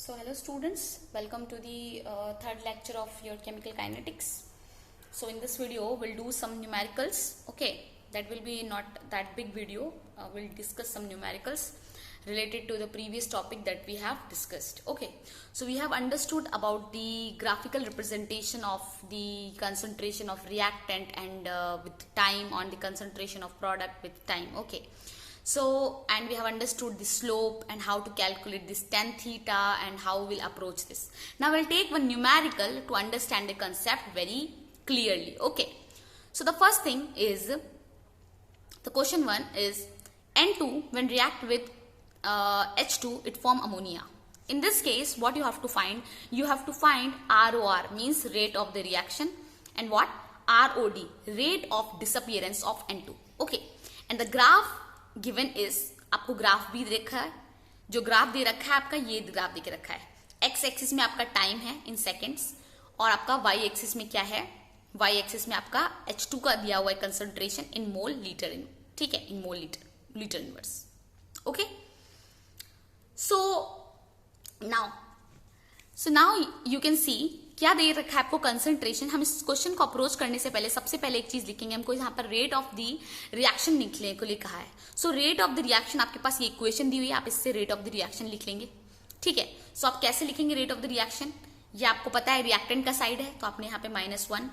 So hello students, welcome to the third lecture of your chemical kinetics. So in this video we'll do some numericals. Okay, that will be not that big video. We'll discuss some numericals related to the previous topic that we have discussed. Okay, so we have understood about the graphical representation of the concentration of reactant and with time on the concentration of product with time. Okay, so and we have understood the slope and how to calculate this tan theta and how we'll approach this. Now we'll take one numerical to understand the concept very clearly. Okay, so the first thing is the question 1 is N2 when react with H2 it form ammonia. In this case what you have to find ROR means rate of the reaction and what ROD rate of disappearance of N2. Okay, and the graph given is आपको graph भी देखा है, जो graph दे रखा है आपका ये graph दे रखा है. एक्स एक्सिस में आपका टाइम है इन सेकेंड्स और आपका वाई एक्सिस में क्या है, वाई एक्सिस में आपका H2 का दिया हुआ है concentration in mole litre in, ठीक है, in mole litre inverse. Okay, so now you can see क्या दे रखा है आपको कंसंट्रेशन. हम इस क्वेश्चन को अप्रोच करने से पहले सबसे पहले एक चीज लिखेंगे, हमको यहाँ पर रेट ऑफ द रिएक्शन लिखने को लिए कहा है. सो रेट ऑफ द रिएक्शन आपके पास ये इक्वेशन दी हुई है, आप इससे रेट ऑफ द रिएक्शन लिख लेंगे. ठीक है, सो आप कैसे लिखेंगे रेट ऑफ द रिएक्शन, ये आपको पता है रिएक्टेंट का साइड है तो आपने यहाँ पे -1,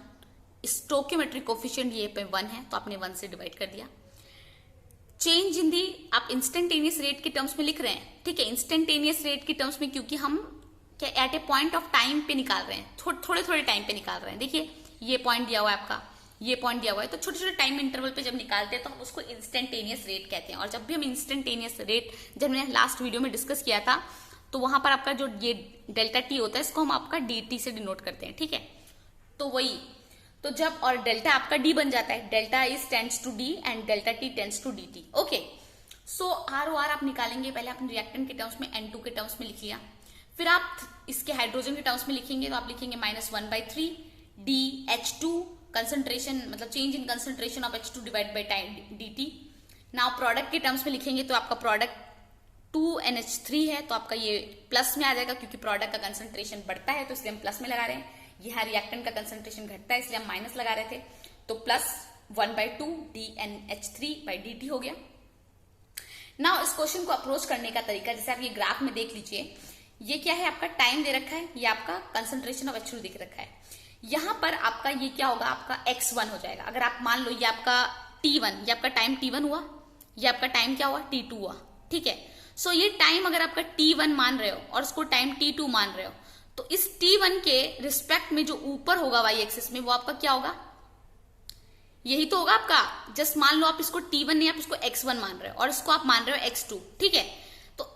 स्टोइकियोमेट्रिक कोफिशिएंट ये पे 1 है तो आपने 1 से डिवाइड कर दिया. चेंज इन दी आप इंस्टेंटेनियस रेट के टर्म्स में लिख रहे हैं. ठीक है, इंस्टेंटेनियस रेट के टर्म्स में क्योंकि हम क्या at a point of time पे निकाल रहे हैं, थोड़े टाइम पे निकाल रहे हैं. देखिए ये पॉइंट दिया हुआ है आपका, ये पॉइंट दिया हुआ है, तो छोटे छोटे टाइम इंटरवल पे जब निकालते हैं तो हम उसको इंस्टेंटेनियस रेट कहते हैं. और जब भी हम इंस्टेंटेनियस रेट, जब मैंने लास्ट वीडियो में डिस्कस किया था तो वहां पर आपका जो ये डेल्टा टी होता है इसको हम आपका dt से डिनोट करते हैं. ठीक है, तो वही तो जब और डेल्टा आपका d बन जाता है, delta is tends to d and delta t tends to dt. Okay, so ROR आप निकालेंगे, पहले आपने रिएक्टेंट के टर्म्स में N2 के टर्म्स में लिख लिया, फिर आप इसके हाइड्रोजन के टर्म्स में लिखेंगे तो आप लिखेंगे -1/3 dH2 कंसंट्रेशन मतलब change in concentration of H2 divide by time dt. Now product के टर्म्स में लिखेंगे तो आपका प्रोडक्ट 2NH3 है तो आपका ये प्लस में आ जाएगा क्योंकि प्रोडक्ट का कंसंट्रेशन बढ़ता है तो इसलिए हम प्लस में लगा रहे हैं. यहाँ रिएक्टेंट का कंसंट्रेशन घटता है इसलिए हम माइनस लगा रहे थे, तो प्लस 1/2 dNH3/dt हो गया. नाउ इस क्वेश्चन को अप्रोच करने का तरीका, जैसे आप ये ग्राफ में देख लीजिए, ये क्या है आपका टाइम दे रखा है, ये आपका कंसंट्रेशन ऑफ H2 दिख रखा है. यहां पर आपका ये क्या होगा, आपका x1 हो जाएगा. अगर आप मान लो ये आपका t1, ये आपका टाइम t1 हुआ, ये आपका टाइम क्या हुआ t2 हुआ. ठीक है, सो ये टाइम अगर आपका t1 मान रहे हो और उसको टाइम t2 मान रहे हो तो इस t1 के रिस्पेक्ट में जो ऊपर होगा y एक्सिस में वो आपका क्या होगा, यही तो होगा आपका. जस्ट मान लो आप इसको t1 नहीं, आप इसको x1 मान रहे हो और इसको आप मान रहे हो x2. ठीक है, तो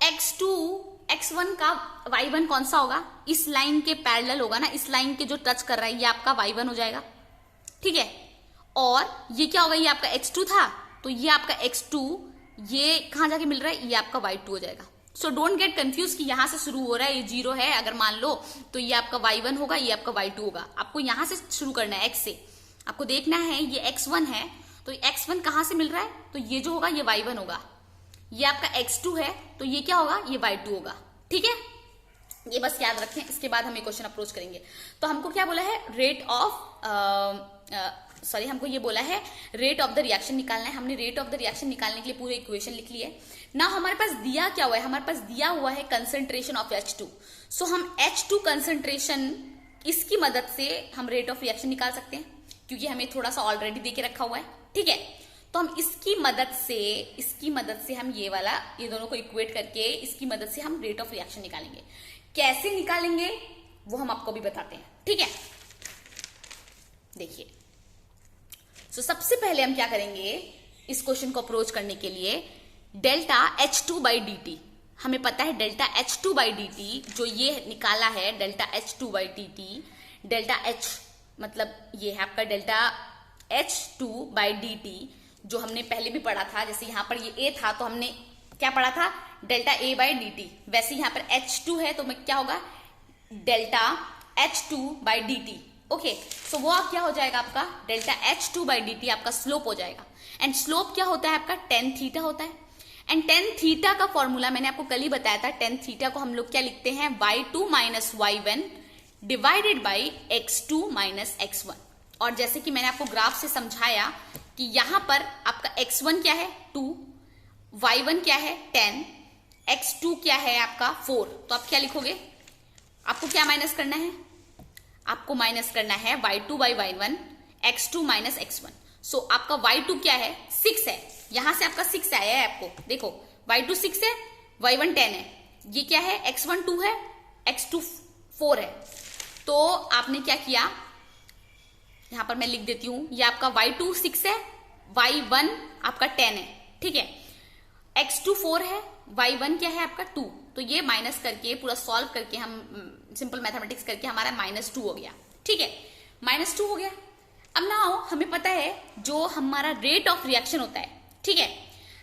x1 का y1 कौन सा होगा, इस लाइन के पैरेलल होगा ना, इस लाइन के जो टच कर रहा है ये आपका y1 हो जाएगा. ठीक है, और ये क्या होगा, ये आपका x2 था तो ये आपका x2 ये कहां जाके मिल रहा है, ये आपका y2 हो जाएगा. सो डोंट गेट कंफ्यूज कि यहां से शुरू हो रहा है, ये 0 है अगर मान लो तो ये आपका y1 होगा, ये आपका y2 होगा. आपको यहां से शुरू करना है, x से आपको देखना है. ये x1 है तो x1 कहां से मिल रहा है, तो ये जो होगा ये y1 होगा. ये आपका x2 है तो ये क्या होगा, ये y2 होगा. ठीक है, ये बस याद रखें. इसके बाद हम ये क्वेश्चन अप्रोच करेंगे. तो हमको क्या बोला है, रेट ऑफ हमको ये बोला है रेट ऑफ द रिएक्शन निकालना है. हमने रेट ऑफ द रिएक्शन निकालने के लिए पूरे इक्वेशन लिख लिए. ना हमारे पास दिया क्या हुआ है, हमारे पास दिया हुआ है कंसंट्रेशन ऑफ H2. सो हम H2 कंसंट्रेशन इसकी मदद से हम रेट ऑफ रिएक्शन निकाल सकते हैं क्योंकि हमें थोड़ा सा ऑलरेडी दे के रखा हुआ है. ठीक है, तो हम इसकी मदद से हम ये दोनों को इक्वेट करके इसकी मदद से हम रेट ऑफ रिएक्शन निकालेंगे. कैसे निकालेंगे वो हम आपको भी बताते हैं. ठीक है, देखिए, सो सबसे पहले हम क्या करेंगे इस क्वेश्चन को अप्रोच करने के लिए, डेल्टा H2/dt हमें पता है, डेल्टा H2/dt जो ये निकाला है डेल्टा H2/dt, डेल्टा H मतलब ये है आपका डेल्टा H2/dt जो हमने पहले भी पढ़ा था. जैसे यहाँ पर ये A था तो हमने क्या पढ़ा था, डेल्टा A/dt. वैसे यहाँ पर H2 है तो क्या होगा, डेल्टा H2/dt. ओके, सो वो क्या हो जाएगा आपका डेल्टा H2/dt आपका स्लोप हो जाएगा. एंड स्लोप क्या होता है आपका tan थीटा होता है. एंड टेन थीटा का फॉर्मूला मैंने आपको कल ही बताया था, टेन थीटा को हम लोग क्या लिखते हैं, y2 minus y1 divided by x2 minus x1। और जैसे कि मैंने आपको ग्राफ से समझाया कि यहां पर आपका x1 क्या है 2, y1 क्या है 10, x2 क्या है आपका 4। तो आप क्या लिखोगे, आपको क्या माइनस करना है, आपको माइनस करना है y2 by y1 x2 minus x1। सो आपका y2 क्या है 6 है, यहां से आपका 6 आया है, आपको देखो y2 6 है, y1 10 है, ये क्या है x1 2 है, x2 4 है। तो आपने क्या किया, यहां पर मैं लिख देती हूं, ये आपका y2 6 है, y1 आपका 10 है, ठीक है, x2 4 है, y1 क्या है आपका 2। तो ये माइनस करके पूरा सॉल्व करके हम सिंपल मैथमेटिक्स करके हमारा -2 हो गया, ठीक है, -2 हो गया। अब नाउ हमें पता है जो हमारा रेट ऑफ रिएक्शन होता है, ठीक है,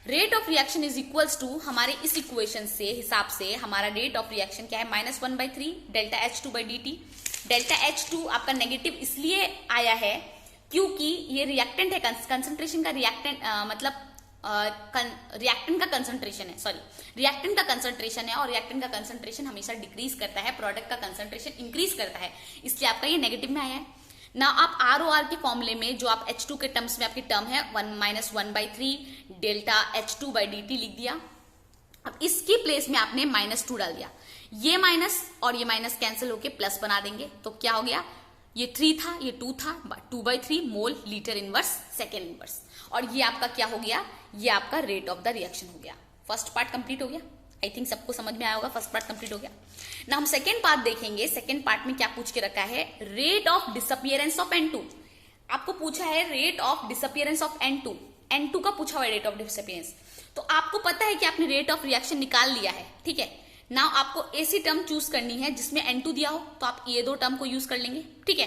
rate of reaction is equals to, हमारे इस इक्वेशन से हिसाब से हमारा रेट ऑफ रिएक्शन क्या है, -1/3 डेल्टा H2/dt। डेल्टा H2 आपका नेगेटिव इसलिए आया है क्योंकि ये रिएक्टेंट है, कंसंट्रेशन का रिएक्टेंट मतलब रिएक्टेंट का कंसंट्रेशन है, सॉरी रिएक्टेंट का कंसंट्रेशन है, और रिएक्टेंट का कंसंट्रेशन हमेशा डिक्रीज करता है, प्रोडक्ट का कंसंट्रेशन इंक्रीज करता है, इसलिए आपका ये नेगेटिव में आया है ना। आप ROR के फॉर्मूले में जो आप H2 के टर्म्स में आपकी टर्म है 1 - 1/3 डेल्टा H2/dt लिख दिया। अब इसकी प्लेस में आपने -2 डाल दिया, ये माइनस और ये माइनस कैंसिल होके प्लस बना देंगे, तो क्या हो गया, ये 3 था, ये 2 था, 2/3 मोल लीटर इनवर्स सेकेंड इनवर्स, और ये आपका क्या हो गया, ये आपका रेट ऑफ द रिएक्शन हो गया। फर्स्ट पार्ट कंप्लीट हो गया, आई थिंक सबको समझ में आया होगा, फर्स्ट पार्ट कंप्लीट हो गया ना। हम सेकेंड पार्ट देखेंगे, सेकेंड पार्ट में क्या पूछ के रखा है, rate of disappearance of N2। आपको पूछा है rate of disappearance of N2 का पूछा हुआ है रेट ऑफ डिसअपियरेंस। तो आपको पता है कि आपने रेट ऑफ रिएक्शन निकाल लिया है, ठीक है ना। आपको ऐसी टर्म चूज करनी है जिसमें N2 दिया हो, तो आप ये दो टर्म को यूज कर लेंगे, ठीक है,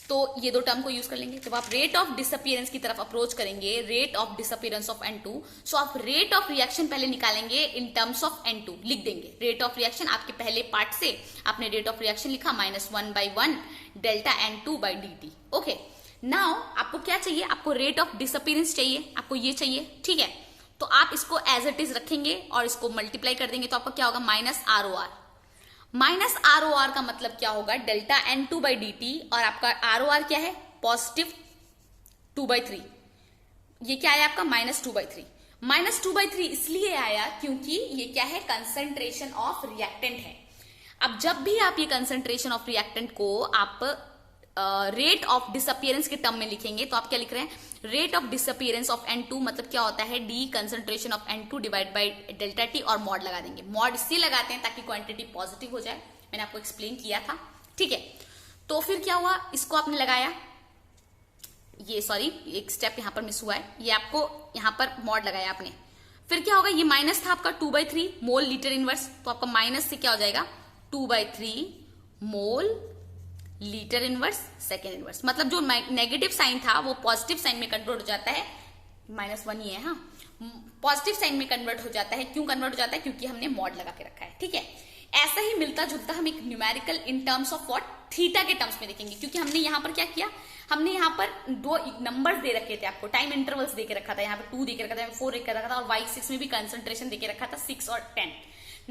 तो ये दो टर्म को यूज कर लेंगे। जब आप रेट ऑफ डिसअपियरेंस की तरफ अप्रोच करेंगे, rate of disappearance of N2, सो आप रेट ऑफ रिएक्शन पहले निकालेंगे इन टर्म्स ऑफ N2, लिख देंगे रेट ऑफ रिएक्शन। आपके पहले पार्ट से आपने रेट ऑफ रिएक्शन लिखा -1/1 डेल्टा N2/dt। ओके, नाउ आपको क्या चाहिए, आपको रेट ऑफ डिसअपियरेंस चाहिए, आपको ये चाहिए, ठीक है, तो आप इसको एज इट इज रखेंगे और इसको मल्टीप्लाई कर देंगे, तो आपका क्या होगा -ROR। -ROR का मतलब क्या होगा, डेल्टा N2/dt, और आपका ROR क्या है पॉजिटिव 2/3, ये क्या आया आपका -2/3। -2/3 इसलिए आया क्योंकि ये क्या है, कंसंट्रेशन ऑफ रिएक्टेंट है। अब जब भी आप ये कंसंट्रेशन ऑफ रिएक्टेंट को आप रेट ऑफ डिसअपियरेंस के टर्म में लिखेंगे, तो आप क्या लिख रहे हैं, rate of disappearance of N2 मतलब क्या होता है, D concentration of N2 divide by delta T, और मॉड लगा देंगे। मॉड इसलिए लगाते हैं ताकि क्वांटिटी पॉजिटिव हो जाए, मैंने आपको एक्सप्लेन किया था, ठीक है। तो फिर क्या हुआ, इसको आपने लगाया, ये सॉरी एक स्टेप यहां पर मिस हुआ है, ये आपको यहां पर मॉड लगाया आपने, फिर क्या होगा, ये माइनस था आपका 2/3 मोल लीटर इनवर्स, तो आपका माइनस से क्या हो जाएगा 2/3 मोल लीटर इनवर्स सेकेंड इनवर्स, मतलब जो नेगेटिव साइन था वो पॉजिटिव साइन में कन्वर्ट हो जाता है, -1 ही है, हाँ, पॉजिटिव साइन में कन्वर्ट हो जाता है। क्यों कन्वर्ट हो जाता है, क्योंकि हमने मॉड लगा के रखा है, ठीक है। ऐसा ही मिलता जुलता हम एक numerical in terms of what, theta के टर्म्स में देखेंगे, क्योंकि हमने यहाँ पर क्या किया, हमने यहाँ पर दो नंबर्स दे रखे थे, आपको टाइम इंटरवल्स दे के रखा था, यहाँ पे 2 दे के रखा था, 4 दे के रखा था, और y6 में भी कंसंट्रेशन दे के रखा था 6 और 10।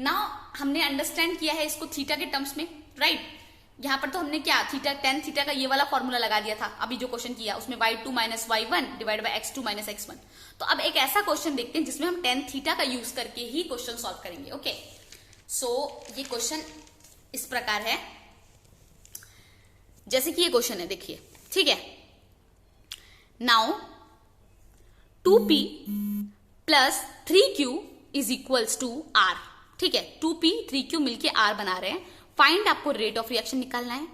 नाउ हमने अंडरस्टैंड किया है इसको थीटा के टर्म्स में, राइट। यहाँ पर तो हमने क्या थीटा tan थीटा का ये वाला फॉर्मूला लगा दिया था, अभी जो क्वेश्चन किया उसमें y2 minus y1 divide by x2 minus x1। तो अब एक ऐसा क्वेश्चन देखते हैं जिसमें हम tan थीटा का यूज करके ही क्वेश्चन सॉल्व करेंगे। ओके, सो ये क्वेश्चन इस प्रकार है, जैसे कि ये क्वेश्चन है, देखिए, ठीक है। Now 2p plus 3q is equals to r, ठीक है, 2p 3q मिलके r बना रहे हैं। फाइंड आपको रेट ऑफ रिएक्शन निकालना है,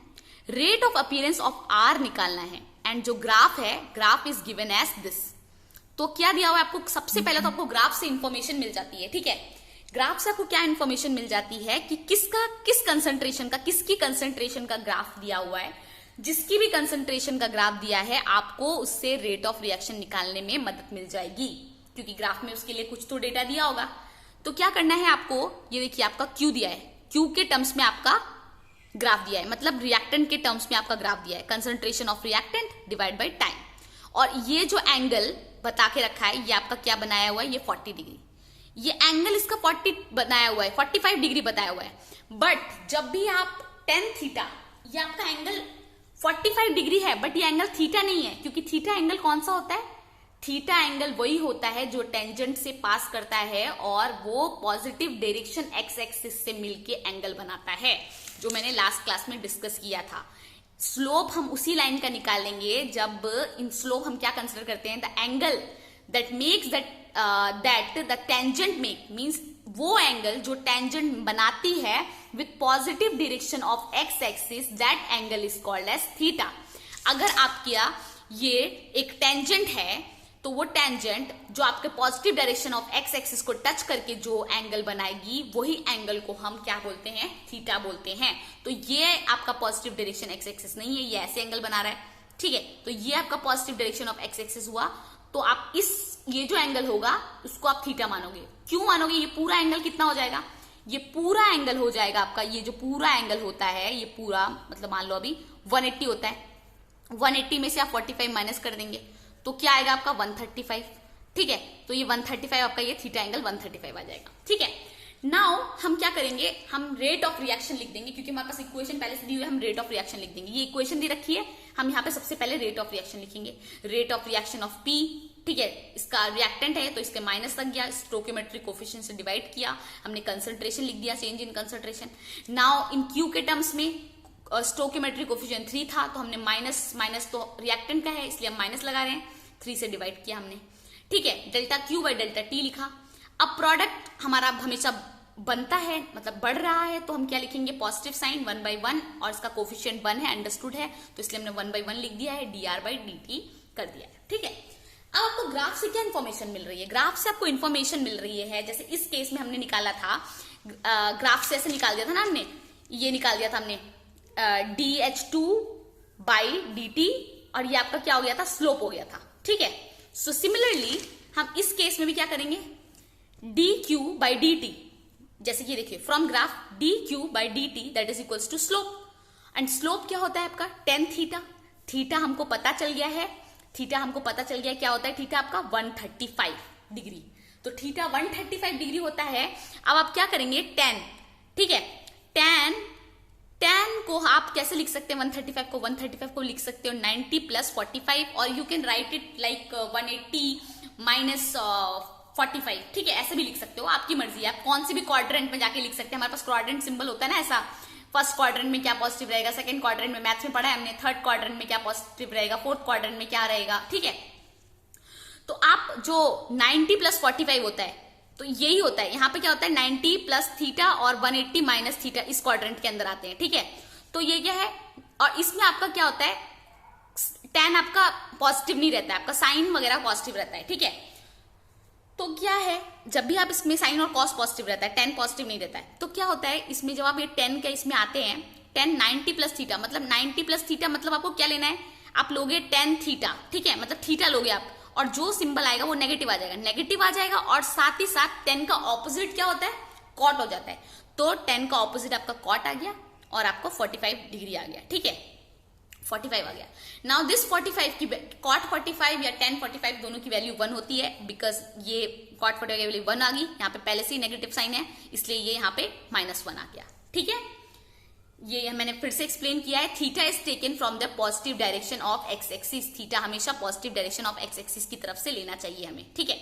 rate of appearance of R निकालना है, एंड जो ग्राफ है, graph is given as this. तो क्या दिया हुआ है आपको, सबसे पहले तो आपको ग्राफ से इंफॉर्मेशन मिल जाती है, ठीक है। ग्राफ से आपको क्या इंफॉर्मेशन मिल जाती है कि किसका किस कंसंट्रेशन का, किसकी कंसंट्रेशन का ग्राफ दिया हुआ है। जिसकी भी कंसंट्रेशन का ग्राफ दिया है, आपको उससे रेट ऑफ रिएक्शन निकालने में मदद मिल जाएगी, क्योंकि ग्राफ में उसके लिए कुछ तो डेटा दिया होगा। तो क्या करना है आपको, ये देखिए आपका Q दिया है, Q के टर्म्स में आपका ग्राफ दिया है, मतलब रिएक्टेंट के टर्म्स में आपका ग्राफ दिया है, concentration of reactant divide by time. और ये जो एंगल बता के रखा है, ये आपका क्या बनाया हुआ है, ये 40 डिग्री। ये एंगल इसका 40 बनाया हुआ है, 45 डिग्री बताया हुआ है। बट जब भी आप टेन थीटा, ये आपका एंगल 45 डिग्री है, बट ये एंगल थीटा नहीं है, क्योंकि थीटा एंगल कौन सा होता है? थीटा एंगल वही होता है जो टेंजेंट से पास करता है और वो पॉजिटिव डायरेक्शन एक्स एक्सिस से मिलके एंगल बनाता है, जो मैंने लास्ट क्लास में डिस्कस किया था। स्लोप हम उसी लाइन का निकालेंगे जब इन स्लोप हम क्या कंसिडर करते हैं, the angle that makes that the tangent make, means वो एंगल जो टेंजेंट बनाती है with positive direction of x axis, that angle is called as theta. अगर आपका ये एक टेंजेंट है तो वो टेंजेंट जो आपके positive direction of x axis को टच करके जो एंगल बनाएगी, वही एंगल को हम क्या बोलते हैं? थीटा बोलते हैं। तो ये आपका पॉजिटिव डायरेक्शन एक्स एक्सिस नहीं है, ये ऐसे एंगल बना रहा है, ठीक है। तो ये आपका positive direction of x axis हुआ, तो आप ये जो एंगल होगा उसको आप थीटा मानोगे। क्यों मानोगे? ये पूरा एंगल कितना हो जाएगा? ये पूरा एंगल हो जाएगा आपका, ये जो पूरा एंगल होता है, ये पूरा मतलब मान लो अभी 180 होता है, 180 में से आप 45 माइनस कर देंगे तो क्या आएगा आपका? 135, ठीक है। तो ये 135 आपका ये थीटा एंगल 135 आ जाएगा, ठीक है। नाउ हम क्या करेंगे, हम रेट ऑफ रिएक्शन लिख देंगे, क्योंकि हमारे पास इक्वेशन पहले से दी हुई है, हम रेट ऑफ रिएक्शन लिख देंगे। ये इक्वेशन दी रखी है, हम यहाँ पे सबसे पहले रेट ऑफ रिएक्शन लिखेंगे। Rate of reaction of P, ठीक है, इसका रिएक्टेंट है तो इसके माइनस लग गया, स्टोइकियोमेट्रिक कोफिशिएंट से डिवाइड किया, हमने कंसंट्रेशन लिख दिया, change in concentration. Now in Q के टर्म्स में स्टोइकियोमेट्रिक कोफिशिएंट 3 था, तो हमने माइनस तो रिएक्टेंट का है इसलिए हम माइनस लगा रहे हैं, 3 से डिवाइड किया हमने, ठीक है। Delta Q by delta T लिखा। अब प्रोडक्ट हमारा हमेशा बनता है, मतलब बढ़ रहा है, तो हम क्या लिखेंगे? पॉजिटिव साइन 1/1, और इसका कोफिशिएंट 1 है, अंडरस्टूड है, तो इसलिए हमने 1/1 लिख दिया है, dr बाई dt कर दिया है, ठीक है। अब आपको ग्राफ से क्या इन्फॉर्मेशन मिल रही है? ग्राफ से आपको इन्फॉर्मेशन मिल रही है, जैसे इस केस में हमने निकाला था, ग्राफ से ऐसे निकाल दिया था ना हमने, ये निकाल दिया था हमने dh2 बाई dt, और ये आपका क्या हो गया था? स्लोप हो गया था, ठीक है। सो सिमिलरली हम इस केस में भी क्या करेंगे? dq बाई dt, जैसे कि देखिए from graph dq by dt that is equals to slope, and slope क्या होता है आपका? tan theta. थीटा हमको पता चल गया है, थीटा हमको पता चल गया क्या होता है? थीटा आपका 135 डिग्री, तो थीटा 135 डिग्री होता है। अब आप क्या करेंगे? tan, ठीक है, tan को आप कैसे लिख सकते हैं? 135 को लिख सकते हो 90 प्लस 45, और you can write it like 180 minus 45, ठीक है, ऐसे भी लिख सकते हो, आपकी मर्जी है, आप कौन से भी क्वाड्रेंट में जाके लिख सकते हैं। हमारे पास क्वाड्रेंट सिंबल होता है ना ऐसा, फर्स्ट क्वाड्रेंट में क्या पॉजिटिव रहेगा, सेकंड क्वाड्रेंट में मैथ्स में पढ़ा है हमने, थर्ड क्वाड्रेंट में क्या पॉजिटिव रहेगा, फोर्थ क्वाड्रेंट में क्या रहेगा, ठीक है। तो आप जो 90 प्लस 45 होता है, तो यही होता है, यहाँ पे क्या होता है? 90 प्लस थीटा और 180 माइनस थीटा इस क्वाड्रेंट के अंदर आते हैं, ठीक है। तो ये क्या है, और इसमें आपका क्या होता है? tan आपका पॉजिटिव नहीं रहता है, आपका साइन वगैरह पॉजिटिव रहता है, ठीक है। तो क्या है, जब भी आप इसमें साइन और कॉस पॉजिटिव रहता है, tan पॉजिटिव नहीं रहता है, तो क्या होता है इसमें, जब आप ये tan के इसमें आते हैं, tan 90 प्लस थीटा, मतलब 90 प्लस थीटा मतलब आपको क्या लेना है? आप लोगे tan थीटा, ठीक है, मतलब थीटा लोगे आप, और जो सिंबल आएगा वो नेगेटिव आ जाएगा, नेगेटिव आ जाएगा, और साथ ही साथ tan का ऑपोजिट क्या होता है? कॉट हो जाता है, तो tan का ऑपोजिट आपका कॉट आ गया, और आपको 45 डिग्री आ गया, ठीक है, 45 आ गया। नाउ दिस 45 की कॉट 45 या tan 45 दोनों की वैल्यू 1 होती है, बिकॉज ये कॉट 45 की वैल्यू 1 आ गई, यहाँ पे पहले से ही नेगेटिव साइन है, इसलिए ये यहाँ पे -1 आ गया, ठीक है। ये मैंने फिर से एक्सप्लेन किया है, theta is taken from the positive direction of x axis, theta हमेशा positive direction of x axis की तरफ से लेना चाहिए हमें, ठीक है।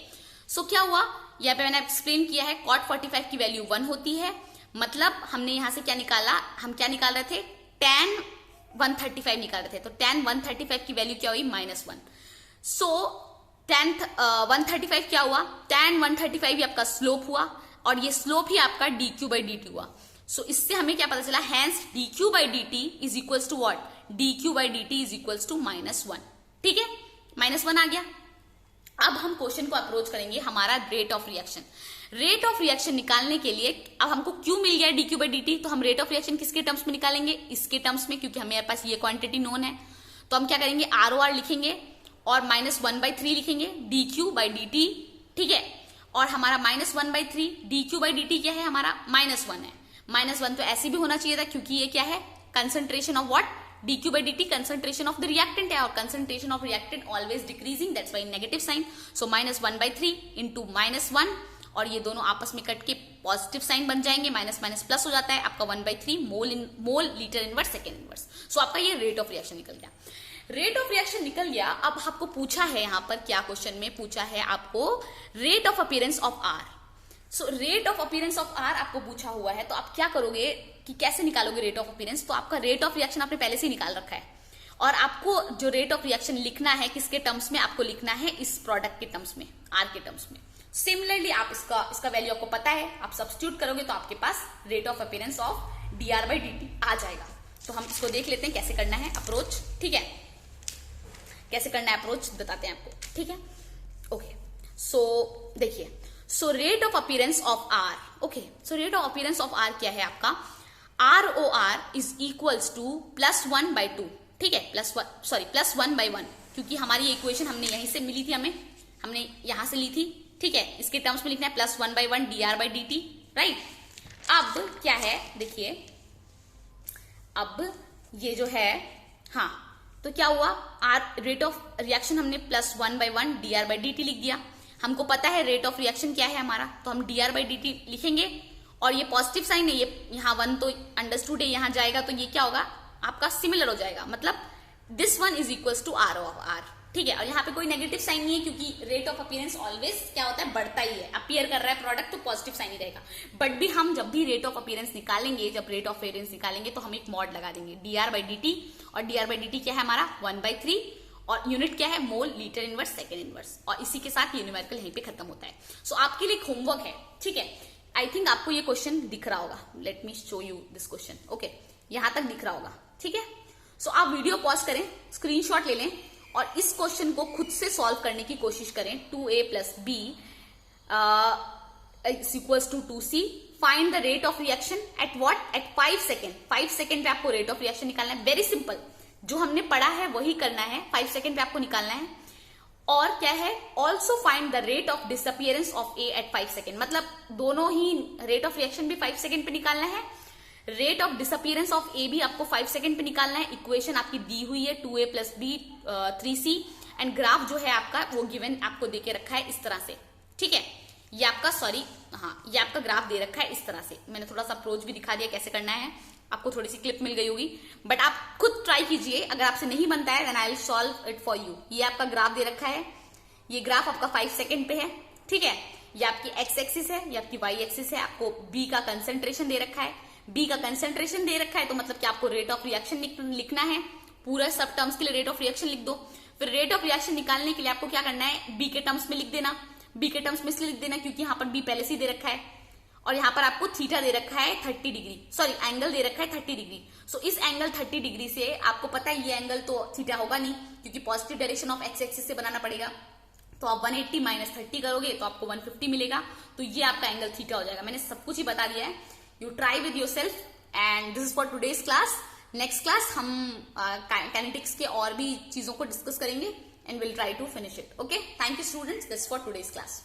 सो क्या हुआ, यहाँ पे मैंने एक्सप्लेन किया है, कॉट 45 की वैल्यू 1 होती है, मतलब हमने यहां से क्या निकाला, हम क्या निकाल रहे थे? tan 135 निकाल रहे थे, तो tan 135 की वैल्यू क्या हुई? -1। सो tan 135 क्या हुआ? tan 135 ही आपका स्लोप हुआ, और ये स्लोप ही आपका dq बाई dt हुआ। सो इससे हमें क्या पता चला? Hence dq by dt is equals to what? dq by dt is equals to -1, ठीक है, -1 आ गया। अब हम क्वेश्चन को अप्रोच करेंगे, हमारा rate of reaction. Rate of reaction निकालने के लिए, अब हमको क्यू मिल गया dq बाई dt, तो हम रेट ऑफ रिएक्शन किसके टर्म्स में निकालेंगे? इसके टर्म्स में, क्योंकि हमारे पास ये क्वांटिटी नोन है, तो हम क्या करेंगे? ROR लिखेंगे और -1/3 लिखेंगे dq बाई dt, ठीक है, और हमारा -1/3 dq बाई dt क्या है? हमारा -1 है, -1 तो ऐसे भी होना चाहिए था, क्योंकि ये क्या है? Concentration of what? dq by dt concentration of the reactant है, और concentration of reactant always decreasing, that's why negative sign, so -1/3 into -1, और ये दोनों आपस में कट के पॉजिटिव साइन बन जाएंगे, माइनस माइनस प्लस हो जाता है, आपका 1/3 mole litre inverse second inverse. So आपका ये रेट ऑफ रिएक्शन निकल गया। रेट ऑफ रिएक्शन निकल गया। अब आपको पूछा है यहाँ पर क्या क्वेश्चन में पूछा है आपको rate of appearance of R. So rate of appearance of R आपको पूछा हुआ है, तो आप क्या करोगे कि कैसे निकालोगे रेट ऑफ अपीयरेंस। तो आपका रेट ऑफ रिएक्शन आपने पहले से ही निकाल रखा है, और आपको जो रेट ऑफ रिएक्शन लिखना है किसके टर्म्स में, आपको लिखना है इस प्रोडक्ट के टर्म्स में, आर के टर्म्स में। सिमिलरली आप इसका वैल्यू आपको पता है, आप सब्स्टिट्यूट करोगे तो आपके पास rate of appearance of dr/dt आ जाएगा। तो हम इसको देख लेते हैं कैसे करना है अप्रोच, ठीक है, कैसे करना है अप्रोच बताते हैं आपको, ठीक है। ओके, सो देखिए, so rate of appearance of R, okay, so rate of appearance of R क्या है आपका, ROR इज इक्वल्स टू +1/2, ठीक है, +1/1, क्योंकि हमारी इक्वेशन हमने यहीं से मिली थी, हमने यहां से ली थी, ठीक है। इसके टर्म्स में लिखना है +1/1 dr/dt, राइट। अब क्या है देखिए, अब ये जो है, हाँ, तो क्या हुआ, रेट ऑफ रिएक्शन हमने +1/1 dr/dt लिख दिया। हमको पता है रेट ऑफ रिएक्शन क्या है हमारा, तो हम dr/dt लिखेंगे, और ये पॉजिटिव साइन है, ये यहाँ 1 तो अंडरस्टूड है, यहाँ जाएगा तो ये क्या होगा आपका सिमिलर हो जाएगा, मतलब this one is equals to R of R, ठीक है। और यहाँ पे कोई नेगेटिव साइन नहीं है, क्योंकि रेट ऑफ अपीयरेंस ऑलवेज क्या होता है, बढ़ता ही है, अपीयर कर रहा है प्रोडक्ट तो पॉजिटिव साइन ही रहेगा। बट भी हम जब भी रेट ऑफ अपीयरेंस निकालेंगे, जब रेट ऑफ अपीयरेंस निकालेंगे तो हम एक मॉड लगा देंगे dr/dt, और dr/dt क्या है हमारा 1/3, और यूनिट क्या है मोल लीटर इनवर्स सेकेंड इनवर्स, और इसी के साथ ये न्यूमेरिकल यहीं पे खत्म होता है। सो आपके लिए होमवर्क है, ठीक है। आई थिंक आपको ये क्वेश्चन दिख रहा होगा, let me show you this question, okay, यहां तक दिख रहा होगा, ठीक है। सो आप वीडियो पॉज करें, स्क्रीनशॉट ले लें, और इस क्वेश्चन को खुद से सॉल्व करने की कोशिश करें। 2a + b is equals to 2c, find the rate of reaction at what, at 5 second. 5 second पे आपको रेट ऑफ रिएक्शन निकालना है, वेरी सिंपल, जो हमने पढ़ा है वही करना है, 5 सेकेंड पे आपको निकालना है। और क्या है, also find the rate of disappearance of A at 5 second, मतलब दोनों ही रेट ऑफ रिएक्शन भी 5 सेकेंड पे निकालना है, रेट ऑफ डिसअपियरेंस ऑफ ए भी आपको 5 सेकेंड पे निकालना है। इक्वेशन आपकी दी हुई है 2a + b 3c, and graph जो है आपका वो गिवन आपको देके रखा है इस तरह से, ठीक है। ये आपका ये आपका ग्राफ दे रखा है इस तरह से। मैंने थोड़ा सा अप्रोच भी दिखा दिया कैसे करना है, आपको थोड़ी सी क्लिप मिल गई होगी, बट आप खुद ट्राई कीजिए। अगर आपसे नहीं बनता है then I will solve it for you. ये आपका ग्राफ दे रखा है, ये ग्राफ आपका 5 सेकेंड पे है, ठीक है। ये आपकी x एक्सिस है, ये आपकी y एक्सिस है, आपको b का कंसेंट्रेशन दे रखा है, b का कंसेंट्रेशन दे रखा है, तो मतलब कि आपको रेट ऑफ रिएक्शन लिखना है, पूरा सब टर्म्स के लिए रेट ऑफ रिएक्शन लिख दो। फिर रेट ऑफ रिएक्शन निकालने के लिए आपको क्या करना है, b के टर्म्स में लिख देना, b के टर्म्स में इसलिए लिख देना क्योंकि यहाँ पर b पहले से ही दे रखा है, और यहाँ पर आपको थीटा दे रखा है 30 डिग्री, सॉरी एंगल दे रखा है 30 डिग्री। सो इस एंगल 30 डिग्री से आपको पता है ये एंगल तो थीटा होगा नहीं, क्योंकि positive direction of x axis से बनाना पड़ेगा। तो आप 180 - 30 करोगे तो आपको 150 मिलेगा, तो ये आपका एंगल थीटा हो जाएगा। मैंने सब कुछ ही बता दिया है, you try with yourself, and this is for today's class. Next class हम काइनेटिक्स के और भी चीजों को डिस्कस करेंगे, and will try to finish it, okay. Thank you students, this for today's class.